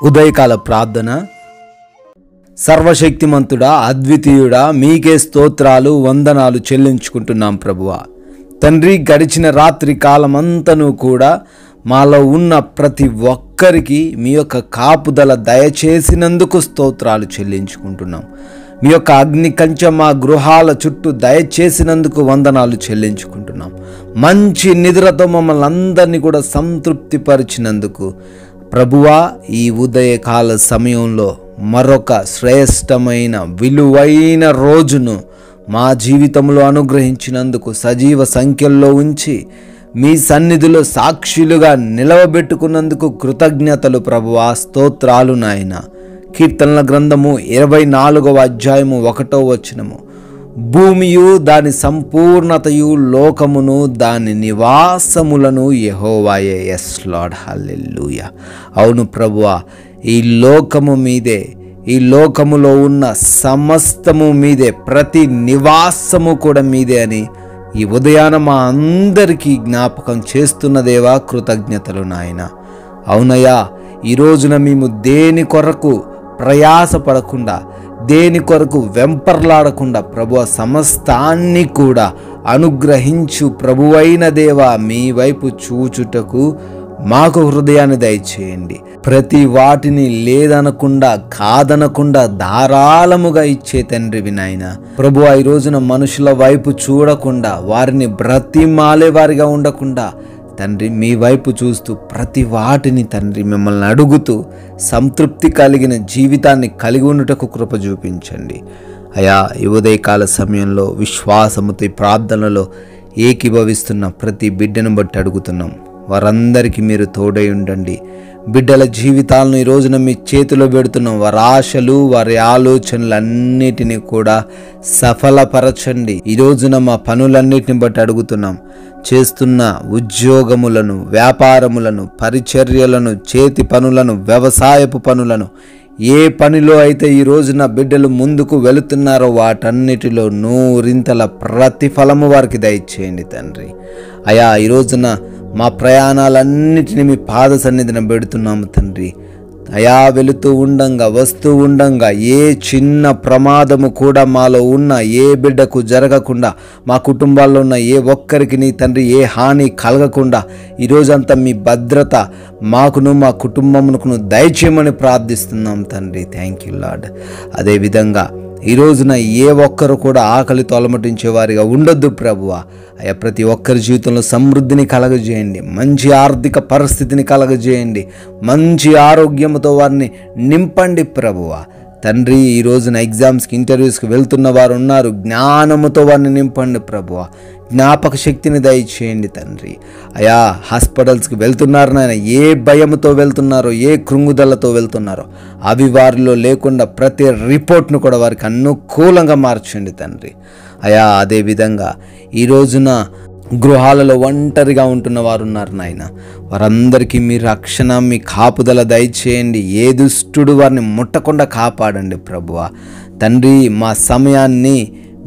ఉదయకాల ప్రార్థన. సర్వశక్తిమంతుడా, అద్వితీయుడా, మీకే స్తోత్రాలు వందనాలు చెల్లించుకుంటున్నాం ప్రభువా. తండ్రి, గడిచిన రాత్రి కాలమంతను కూడా మాలో ఉన్న ప్రతి ఒక్కరికి మీ యొక్క కాపుదల దయచేసినందుకు స్తోత్రాలు చెల్లించుకుంటున్నాం. మీ యొక్క అగ్ని కంచె మా గృహాల చుట్టూ దయచేసినందుకు వందనాలు చెల్లించుకుంటున్నాం. మంచి నిద్రతో మమ్మల్ని అందరినీ కూడా సంతృప్తిపరిచినందుకు ప్రభువా, ఈ ఉదయకాల సమయంలో మరొక శ్రేష్టమైన విలువైన రోజును మా జీవితంలో అనుగ్రహించినందుకు, సజీవ సంఖ్యల్లో ఉంచి మీ సన్నిధిలో సాక్షులుగా నిలవబెట్టుకున్నందుకు కృతజ్ఞతలు ప్రభువా, స్తోత్రాలు నాయన. కీర్తనల గ్రంథము 24వ అధ్యాయము 1వ వచనము, భూమియు దాని సంపూర్ణతయు లోకమును దాని నివాసములను యెహోవాయే. ఎస్ లార్డ్, హల్లెలూయా. అవును ప్రభువా, ఈ లోకము మీదే, ఈ లోకములో ఉన్న సమస్తము మీదే, ప్రతి నివాసము కూడా మీదే అని ఈ ఉదయాన మా అందరికీ జ్ఞాపకం చేస్తున్న దేవా, కృతజ్ఞతలు నాయన. అవునయ్యా, ఈ రోజున మేము దేని కొరకు ప్రయాసపడకుండా, దేని కొరకు వెంపర్లాడకుండా ప్రభువా, సమస్తాన్ని కూడా అనుగ్రహించు ప్రభువైన దేవా, మీ వైపు చూచుటకు మాకు హృదయాన్ని దయచేయండి. ప్రతి వాటిని లేదనకుండా, కాదనకుండా ధారాళముగా ఇచ్చే తండ్రివి నాయన. ప్రభువా, ఈ రోజున మనుషుల వైపు చూడకుండా, వారిని బ్రతిమాలే వారిగా ఉండకుండా తండ్రి, మీ వైపు చూస్తూ ప్రతి వాటిని తండ్రి మిమ్మల్ని అడుగుతూ సంతృప్తి కలిగిన జీవితాన్ని కలిగి ఉండుటకు కృప చూపించండి అయా. ఈ ఉదయకాల సమయంలో విశ్వాసముతో ఈ ప్రార్థనలో ఏకీభవిస్తున్న ప్రతి బిడ్డను బట్టి అడుగుతున్నాం. వారందరికీ మీరు తోడై ఉండండి. బిడ్డల జీవితాలను ఈ రోజున మీ చేతిలో పెడుతున్నాం. వారి ఆశలు, వారి ఆలోచనలన్నిటినీ కూడా సఫలపరచండి. ఈ రోజున మా పనులన్నిటిని బట్టి అడుగుతున్నాం. చేస్తున్న ఉద్యోగములను, వ్యాపారములను, పరిచర్యలను, చేతి పనులను, వ్యవసాయపు పనులను, ఏ పనిలో అయితే ఈ రోజున బిడ్డలు ముందుకు వెళుతున్నారో వాటన్నిటిలో నూరింతల ప్రతిఫలము వారికి దయచేయండి తండ్రి. అయా, ఈ రోజున మా ప్రయాణాలన్నిటిని మీ పాద సన్నిధిన పెడుతున్నాము తండ్రి. అయా, వెళుతూ ఉండంగా, వస్తూ ఉండంగా ఏ చిన్న ప్రమాదము కూడా మాలో ఉన్న ఏ బిడ్డకు జరగకుండా, మా కుటుంబాల్లో ఉన్న ఏ ఒక్కరికి నీ తండ్రి ఏ హాని కలగకుండా ఈరోజంతా మీ భద్రత మాకును మా కుటుంబమునకును దయచేయమని ప్రార్థిస్తున్నాం తండ్రి. Thank you lord. అదేవిధంగా ఈ రోజున ఏ ఒక్కరు కూడా ఆకలితో అలమటించే వారిగా ఉండొద్దు ప్రభువా. అయ్యా, ప్రతి ఒక్కరి జీవితంలో సమృద్ధిని కలగజేయండి, మంచి ఆర్థిక పరిస్థితిని కలగజేయండి, మంచి ఆరోగ్యంతో వారిని నింపండి ప్రభువా. తండ్రి, ఈ రోజున ఎగ్జామ్స్కి, ఇంటర్వ్యూస్కి వెళ్తున్న వారు ఉన్నారు, జ్ఞానముతో వారిని నింపండి ప్రభువా. జ్ఞాపక శక్తిని దయచేయండి తండ్రి. అయా, హాస్పిటల్స్కి వెళ్తున్నారు నాయన, ఏ భయంతో వెళ్తున్నారో, ఏ కృంగుదలతో వెళ్తున్నారో అవి వారిలో లేకుండా ప్రతి రిపోర్ట్ను కూడా వారికి అనుకూలంగా మార్చండి తండ్రి. అయా, అదేవిధంగా ఈ రోజున గృహాలలో ఒంటరిగా ఉంటున్న వారు ఉన్నారు నాయన, వారందరికీ మీ రక్షణ, మీ కాపుదల దయచేయండి. ఏ దుష్టుడు వారిని ముట్టకుండా కాపాడండి ప్రభువా. తండ్రి, మా సమయాన్ని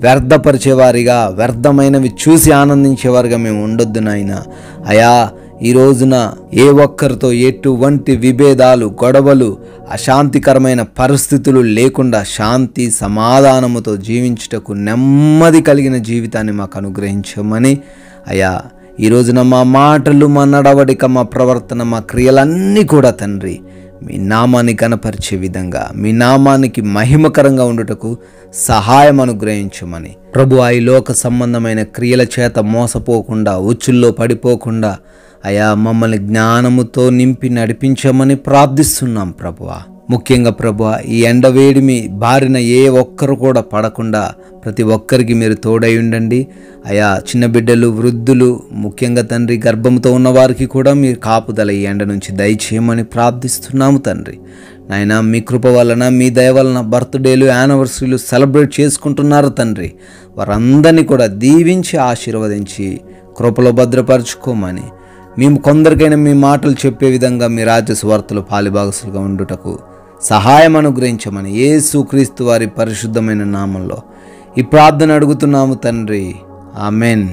వ్యర్థపరిచేవారిగా, వ్యర్థమైనవి చూసి ఆనందించేవారిగా మేము ఉండొద్దు నాయన. అయా, ఈ రోజున ఏ ఒక్కరితో ఎటువంటి విభేదాలు, గొడవలు, అశాంతికరమైన పరిస్థితులు లేకుండా శాంతి సమాధానముతో జీవించుటకు నెమ్మది కలిగిన జీవితాన్ని మాకు అనుగ్రహించమని అయా, ఈ రోజున మా మాటలు, మా నడవడిక, మా ప్రవర్తన, మా క్రియలన్నీ కూడా తండ్రి మీ నామాన్ని కనపరిచే విధంగా, మీ నామానికి మహిమకరంగా ఉండుటకు సహాయం అనుగ్రహించమని ప్రభు, ఈ లోక సంబంధమైన క్రియల చేత మోసపోకుండా, ఉచ్చుల్లో పడిపోకుండా అయా మమ్మల్ని జ్ఞానముతో నింపి నడిపించమని ప్రార్థిస్తున్నాం ప్రభువా. ముఖ్యంగా ప్రభువా, ఈ ఎండవేడిమి బారిన ఏ ఒక్కరు కూడా పడకుండా ప్రతి ఒక్కరికి మీరు తోడై ఉండండి అయా. చిన్న బిడ్డలు, వృద్ధులు, ముఖ్యంగా తండ్రి గర్భంతో ఉన్న వారికి కూడా మీరు కాపుదల ఈ ఎండ నుంచి దయచేయమని ప్రార్థిస్తున్నాము తండ్రి. నాయన, మీ కృప వలన, మీ దయ వలన బర్త్డేలు, యానివర్సరీలు సెలబ్రేట్ చేసుకుంటున్నారు తండ్రి. వారందరినీ కూడా దీవించి ఆశీర్వదించి కృపలో భద్రపరచుకోమని, మేము కొందరికైనా మీ మాటలు చెప్పే విధంగా మీ రాజ్య సువార్తలు పాలిభాగస్తులుగా ఉండుటకు సహాయం అనుగ్రహించమని యేసుక్రీస్తు వారి పరిశుద్ధమైన నామంలో ఈ ప్రార్థన అడుగుతున్నాము తండ్రి. ఆమెన్.